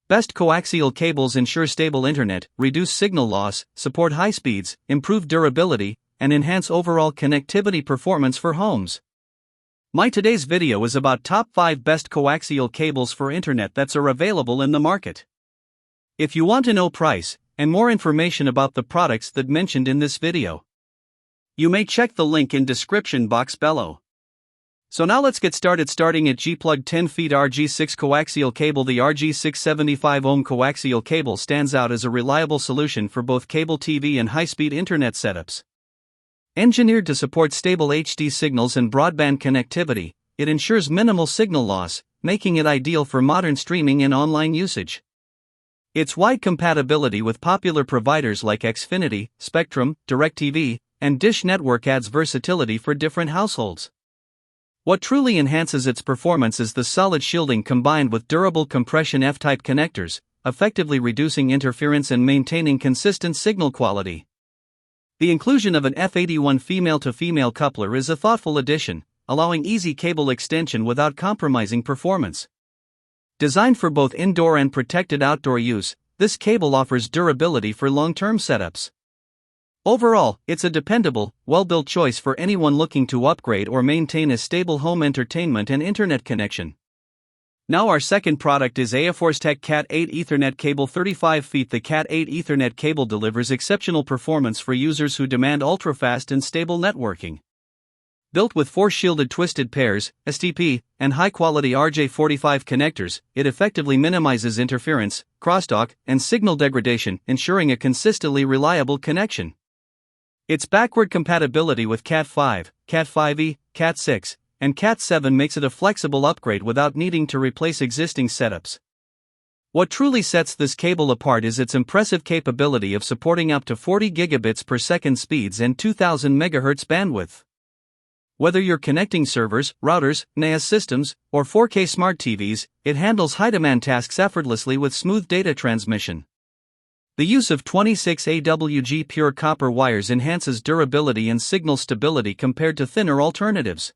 Best coaxial cables ensure stable internet, reduce signal loss, support high speeds, improve durability, and enhance overall connectivity performance for homes. My today's video is about top 5 best coaxial cables for internet that are available in the market. If you want to know price and more information about the products that mentioned in this video, you may check the link in description box below. So now let's get started. Starting at G-Plug 10 feet RG6 coaxial cable. The RG6 75 ohm coaxial cable stands out as a reliable solution for both cable TV and high-speed internet setups. Engineered to support stable HD signals and broadband connectivity, it ensures minimal signal loss, making it ideal for modern streaming and online usage. Its wide compatibility with popular providers like Xfinity, Spectrum, DirecTV, and Dish Network adds versatility for different households. What truly enhances its performance is the solid shielding combined with durable compression F-type connectors, effectively reducing interference and maintaining consistent signal quality. The inclusion of an F81 female-to-female coupler is a thoughtful addition, allowing easy cable extension without compromising performance. Designed for both indoor and protected outdoor use, this cable offers durability for long-term setups. Overall, it's a dependable, well-built choice for anyone looking to upgrade or maintain a stable home entertainment and internet connection. Now our second product is AForceTech Cat8 Ethernet cable 35 feet. The Cat8 Ethernet cable delivers exceptional performance for users who demand ultra-fast and stable networking. Built with 4 shielded twisted pairs, STP, and high-quality RJ45 connectors, it effectively minimizes interference, crosstalk, and signal degradation, ensuring a consistently reliable connection. Its backward compatibility with Cat5, Cat5e, Cat6, and Cat7 makes it a flexible upgrade without needing to replace existing setups. What truly sets this cable apart is its impressive capability of supporting up to 40 gigabits per second speeds and 2000 MHz bandwidth. Whether you're connecting servers, routers, NAS systems, or 4K smart TVs, it handles high-demand tasks effortlessly with smooth data transmission. The use of 26 AWG pure copper wires enhances durability and signal stability compared to thinner alternatives.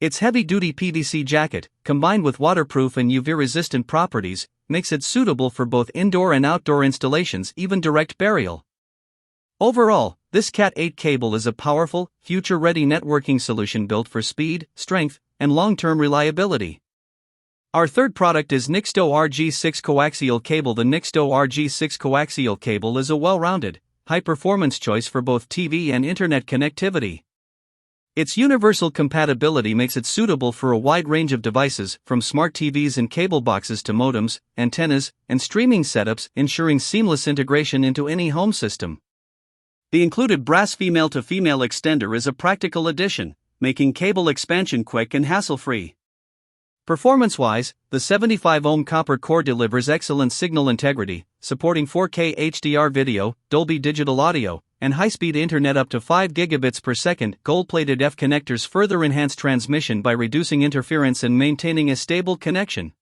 Its heavy-duty PVC jacket, combined with waterproof and UV-resistant properties, makes it suitable for both indoor and outdoor installations, even direct burial. Overall, this Cat8 cable is a powerful, future-ready networking solution built for speed, strength, and long-term reliability. Our third product is Nixto RG6 coaxial cable. The Nixto RG6 coaxial cable is a well-rounded, high-performance choice for both TV and internet connectivity. Its universal compatibility makes it suitable for a wide range of devices, from smart TVs and cable boxes to modems, antennas, and streaming setups, ensuring seamless integration into any home system. The included brass female-to-female extender is a practical addition, making cable expansion quick and hassle-free. Performance-wise, the 75 ohm copper core delivers excellent signal integrity, supporting 4K HDR video, Dolby Digital Audio, and high-speed internet up to 5 gigabits per second. Gold-plated F connectors further enhance transmission by reducing interference and maintaining a stable connection.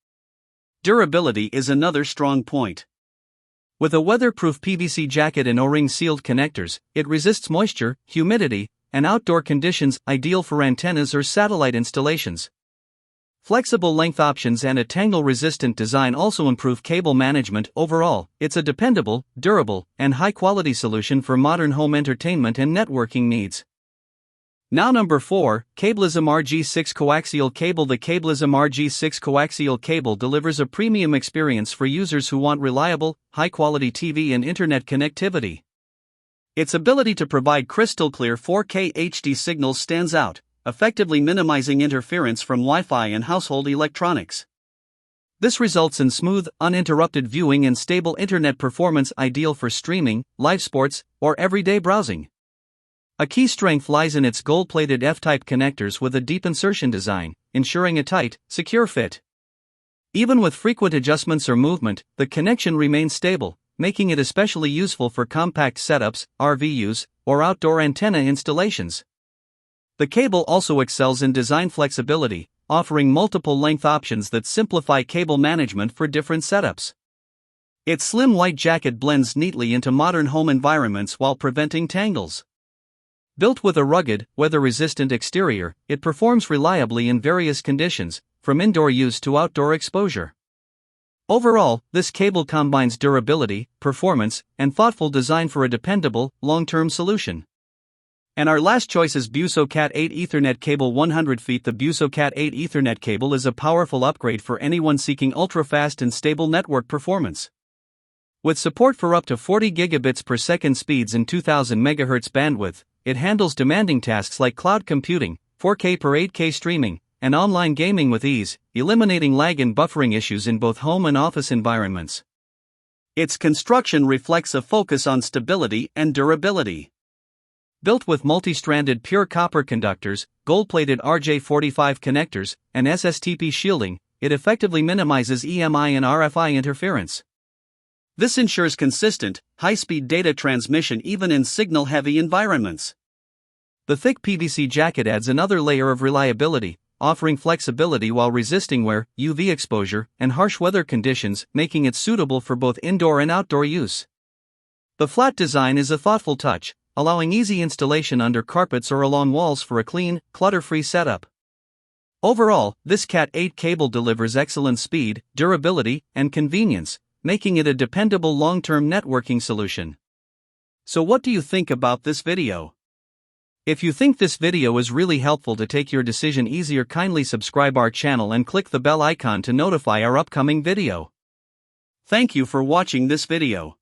Durability is another strong point. With a weatherproof PVC jacket and O-ring sealed connectors, it resists moisture, humidity, and outdoor conditions, ideal for antennas or satellite installations. Flexible length options and a tangle-resistant design also improve cable management. Overall, it's a dependable, durable, and high-quality solution for modern home entertainment and networking needs. Now number 4, Cablism RG6 coaxial cable. The Cablism RG6 coaxial cable delivers a premium experience for users who want reliable, high-quality TV and internet connectivity. Its ability to provide crystal-clear 4K HD signals stands out, effectively minimizing interference from Wi-Fi and household electronics. This results in smooth, uninterrupted viewing and stable internet performance, ideal for streaming, live sports, or everyday browsing. A key strength lies in its gold-plated F-type connectors with a deep insertion design, ensuring a tight, secure fit. Even with frequent adjustments or movement, the connection remains stable, making it especially useful for compact setups, RVUs, or outdoor antenna installations. The cable also excels in design flexibility, offering multiple length options that simplify cable management for different setups. Its slim white jacket blends neatly into modern home environments while preventing tangles. Built with a rugged, weather-resistant exterior, it performs reliably in various conditions, from indoor use to outdoor exposure. Overall, this cable combines durability, performance, and thoughtful design for a dependable, long-term solution. And our last choice is BUSO Cat 8 Ethernet cable 100 feet. The BUSO Cat 8 Ethernet cable is a powerful upgrade for anyone seeking ultra-fast and stable network performance. With support for up to 40 gigabits per second speeds and 2000 MHz bandwidth, it handles demanding tasks like cloud computing, 4K per 8K streaming, and online gaming with ease, eliminating lag and buffering issues in both home and office environments. Its construction reflects a focus on stability and durability. Built with multi-stranded pure copper conductors, gold-plated RJ45 connectors, and SSTP shielding, it effectively minimizes EMI and RFI interference. This ensures consistent, high-speed data transmission even in signal-heavy environments. The thick PVC jacket adds another layer of reliability, offering flexibility while resisting wear, UV exposure, and harsh weather conditions, making it suitable for both indoor and outdoor use. The flat design is a thoughtful touch, allowing easy installation under carpets or along walls for a clean, clutter-free setup. Overall, this Cat 8 cable delivers excellent speed, durability, and convenience, making it a dependable long-term networking solution. So what do you think about this video? If you think this video is really helpful to take your decision easier, kindly subscribe our channel and click the bell icon to notify our upcoming video. Thank you for watching this video.